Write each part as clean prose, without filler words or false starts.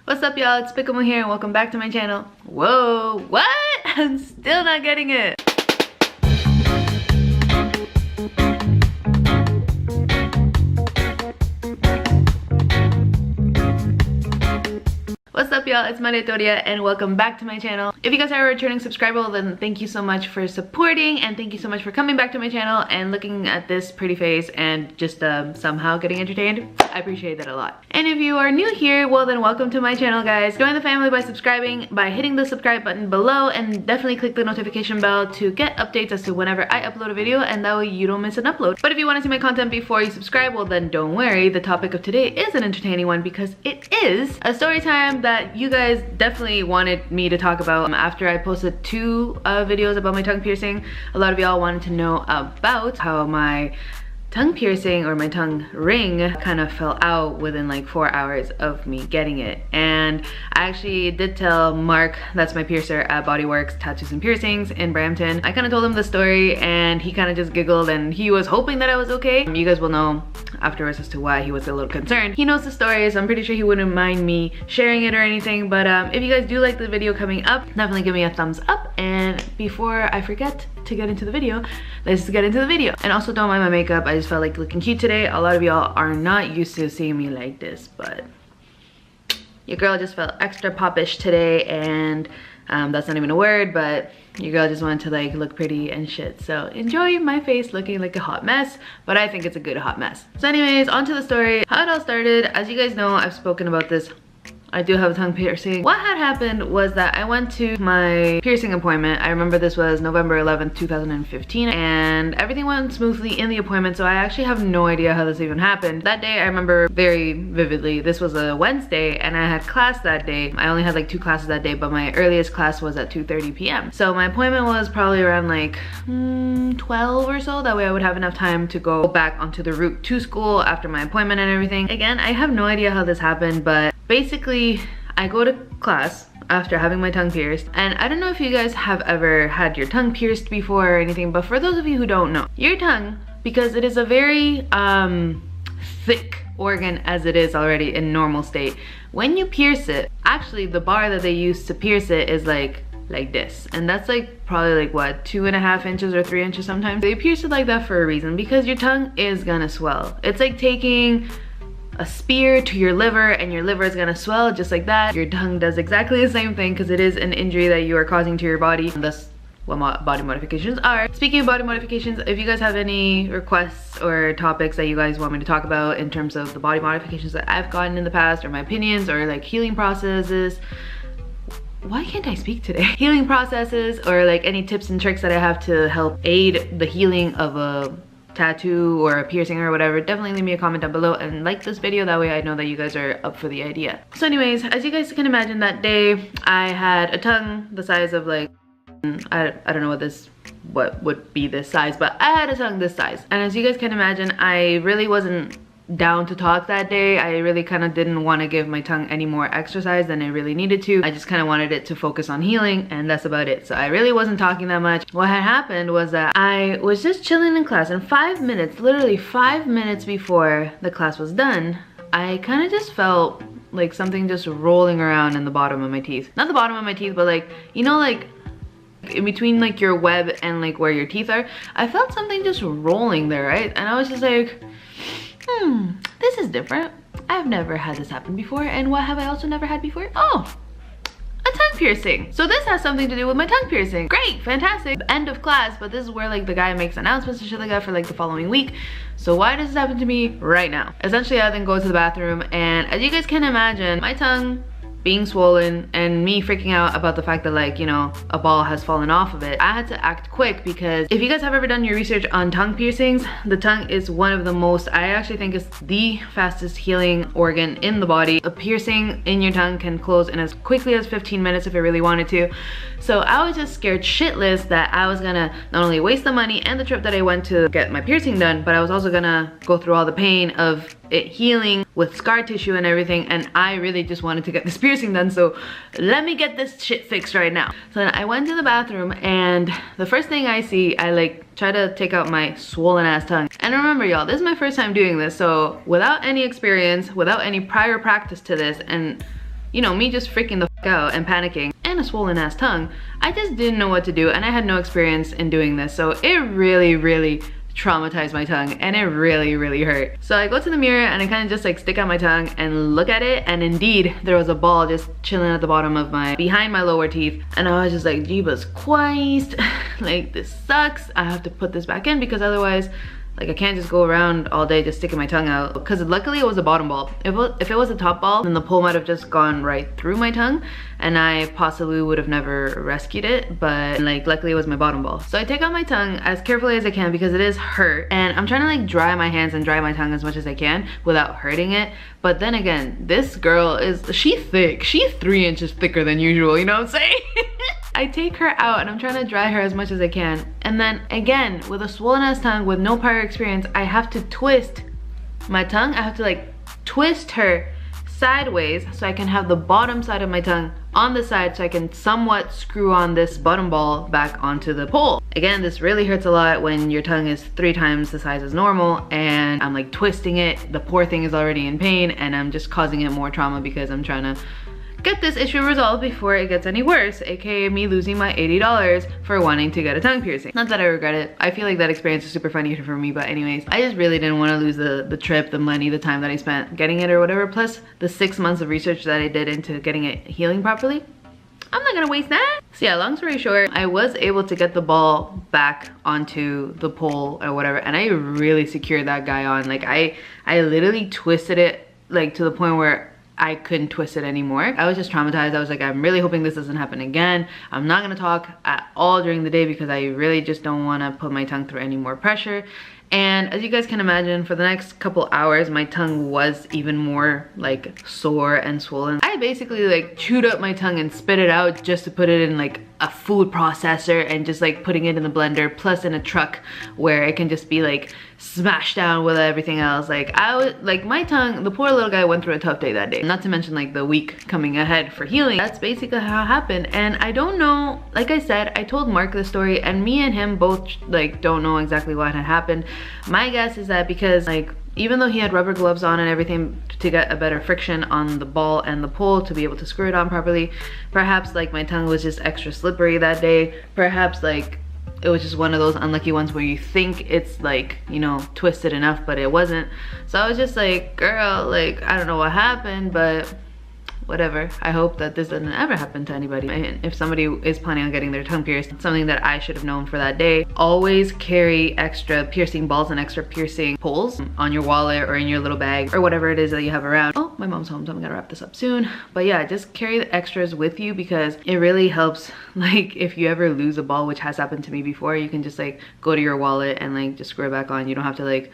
What's up, y'all? It's Pickamo here and welcome back to my channel. Whoa, what? I'm still not getting it. What's up, y'all? It's Maria and welcome back to my channel. If you guys are a returning subscriber, then thank you so much for supporting and thank you so much for coming back to my channel and looking at this pretty face and just somehow getting entertained. I appreciate that a lot. And if you are new here, well then welcome to my channel, guys. Join the family by subscribing, by hitting the subscribe button below, and definitely click the notification bell to get updates as to whenever I upload a video, and that way you don't miss an upload. But if you want to see my content before you subscribe, well then don't worry. The topic of today is an entertaining one because it is a story time that you guys definitely wanted me to talk about. After I posted two videos about my tongue piercing, a lot of y'all wanted to know about how my tongue piercing or my tongue ring kind of fell out within like 4 hours of me getting it. And I actually did tell Mark, that's my piercer at BodyWorks Tattoos and Piercings in Brampton. I kind of told him the story and he kind of just giggled and he was hoping that I was okay. You guys will know afterwards as to why he was a little concerned. He knows the story, so I'm pretty sure he wouldn't mind me sharing it or anything. But if you guys do like the video coming up, definitely give me a thumbs up. And before I forget to get into the video, let's get into the video. And also don't mind my makeup, I just felt like looking cute today. A lot of y'all are not used to seeing me like this, but your girl just felt extra popish today, and that's not even a word, but your girl just wanted to like look pretty and shit. So enjoy my face looking like a hot mess, but I think it's a good hot mess. So anyways, on to the story. How it all started, as you guys know, I've spoken about this, I do have a tongue piercing. What had happened was that I went to my piercing appointment. I remember this was November 11th, 2015, and everything went smoothly in the appointment, so I actually have no idea how this even happened. That day I remember very vividly. This was a Wednesday and I had class that day. I only had like 2 classes that day, but my earliest class was at 2:30 p.m. So my appointment was probably around like 12 or so. That way I would have enough time to go back onto the route to school after my appointment and everything. Again, I have no idea how this happened, but basically I go to class after having my tongue pierced, and I don't know if you guys have ever had your tongue pierced before or anything, but for those of you who don't know, your tongue, because it is a very thick organ as it is already in normal state, when you pierce it, actually the bar that they use to pierce it is like this, and that's like probably like what, 2.5 inches or 3 inches sometimes. They pierce it like that for a reason, because your tongue is gonna swell. It's like taking a spear to your liver and your liver is gonna swell just like that. Your tongue does exactly the same thing because it is an injury that you are causing to your body, and that's what body modifications are. Speaking of body modifications, if you guys have any requests or topics that you guys want me to talk about in terms of the body modifications that I've gotten in the past, or my opinions, or like healing processes, why can't I speak today? Healing processes, or like any tips and tricks that I have to help aid the healing of a tattoo or a piercing or whatever, definitely leave me a comment down below and like this video. That way I know that you guys are up for the idea. So anyways, as you guys can imagine, that day I had a tongue the size of like, I don't know what would be this size, but I had a tongue this size. And as you guys can imagine, I really wasn't down to talk that day. I really kind of didn't want to give my tongue any more exercise than it really needed to. I just kind of wanted it to focus on healing, and that's about it. So I really wasn't talking that much. What had happened was that I was just chilling in class, and 5 minutes, literally 5 minutes before the class was done, I kind of just felt like something just rolling around in the bottom of my teeth. Not the bottom of my teeth, but like, you know, like in between like your web and like where your teeth are. I felt something just rolling there, right? And I was just like, this is different. I've never had this happen before. And what have I also never had before? Oh, a tongue piercing. So this has something to do with my tongue piercing. Great, fantastic. End of class, but this is where like the guy makes announcements and shit like that for like the following week. So why does this happen to me right now? Essentially, I then go to the bathroom, and as you guys can imagine, my tongue being swollen and me freaking out about the fact that, like, you know, a ball has fallen off of it, I had to act quick, because if you guys have ever done your research on tongue piercings, the tongue is one of the most, I actually think is the fastest healing organ in the body. A piercing in your tongue can close in as quickly as 15 minutes if it really wanted to. So I was just scared shitless that I was gonna not only waste the money and the trip that I went to get my piercing done, but I was also gonna go through all the pain of it healing with scar tissue and everything, and I really just wanted to get this piercing done, so let me get this shit fixed right now. So then I went to the bathroom, and the first thing I see, I like try to take out my swollen ass tongue. And remember, y'all, this is my first time doing this, so without any experience, without any prior practice to this, and you know, me just freaking the fuck out and panicking and a swollen ass tongue, I just didn't know what to do, and I had no experience in doing this, so it really traumatized my tongue, and it really hurt. So I go to the mirror and I kind of just like stick out my tongue and look at it, and indeed there was a ball just chilling at the bottom of behind my lower teeth, and I was just like, Jeebus Christ, like this sucks. I have to put this back in because otherwise, like, I can't just go around all day just sticking my tongue out. Because luckily it was a bottom ball. If it was a top ball, then the pole might have just gone right through my tongue and I possibly would have never rescued it. But like, luckily it was my bottom ball. So I take out my tongue as carefully as I can because it is hurt. And I'm trying to like dry my hands and dry my tongue as much as I can without hurting it. But then again, this girl she's thick. She's 3 inches thicker than usual, you know what I'm saying? I take her out and I'm trying to dry her as much as I can. And then again, with a swollen ass tongue with no prior experience, I have to twist my tongue. I have to like twist her sideways so I can have the bottom side of my tongue on the side so I can somewhat screw on this bottom ball back onto the pole. Again, this really hurts a lot when your tongue is 3 times the size as normal and I'm like twisting it. The poor thing is already in pain and I'm just causing it more trauma because I'm trying to get this issue resolved before it gets any worse, aka me losing my $80 for wanting to get a tongue piercing. Not that I regret it. I feel like that experience was super funny for me, but anyways, I just really didn't want to lose the trip, the money, the time that I spent getting it or whatever, plus the 6 months of research that I did into getting it healing properly. I'm not gonna waste that. So yeah, long story short, I was able to get the ball back onto the pole or whatever, and I really secured that guy on. Like I literally twisted it like to the point where I couldn't twist it anymore. I was just traumatized. I was like, I'm really hoping this doesn't happen again. I'm not gonna talk at all during the day because I really just don't wanna put my tongue through any more pressure. And as you guys can imagine, for the next couple hours, my tongue was even more like sore and swollen. I basically like chewed up my tongue and spit it out just to put it in like a food processor and just like putting it in the blender, plus in a truck where it can just be like smashed down with everything else. Like I was like, my tongue, the poor little guy went through a tough day that day. Not to mention like the week coming ahead for healing. That's basically how it happened. And I don't know, like I said, I told Mark the story and me and him both like don't know exactly what had happened. My guess is that because like, even though he had rubber gloves on and everything to get a better friction on the ball and the pole to be able to screw it on properly, perhaps like my tongue was just extra slippery that day. Perhaps like it was just one of those unlucky ones where you think it's like, you know, twisted enough, but it wasn't. So I was just like, girl, like, I don't know what happened, but whatever. I hope that this doesn't ever happen to anybody. And if somebody is planning on getting their tongue pierced, something that I should have known for that day, always carry extra piercing balls and extra piercing poles on your wallet or in your little bag or whatever it is that you have around. Oh, my mom's home, so I'm gonna wrap this up soon. But yeah, just carry the extras with you because it really helps. Like if you ever lose a ball, which has happened to me before, you can just like go to your wallet and like just screw it back on. You don't have to like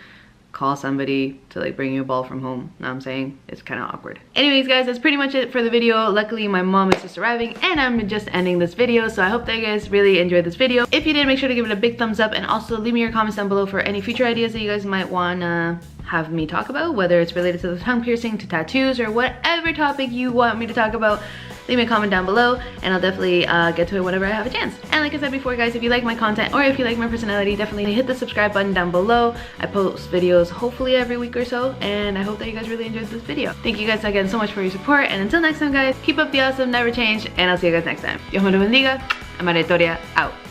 call somebody to like bring you a ball from home. Know what I'm saying? It's kind of awkward. Anyways guys, that's pretty much it for the video. Luckily my mom is just arriving and I'm just ending this video, so I hope that you guys really enjoyed this video. If you did, make sure to give it a big thumbs up and also leave me your comments down below for any future ideas that you guys might want to have me talk about, whether it's related to the tongue piercing, to tattoos, or whatever topic you want me to talk about. Leave me a comment down below and I'll definitely get to it whenever I have a chance. And like I said before guys, if you like my content or if you like my personality, definitely hit the subscribe button down below. I post videos hopefully every week or so, and I hope that you guys really enjoyed this video. Thank you guys again so much for your support, and until next time guys, keep up the awesome, never change, and I'll see you guys next time. Dios me lo bendiga. María Victoria out.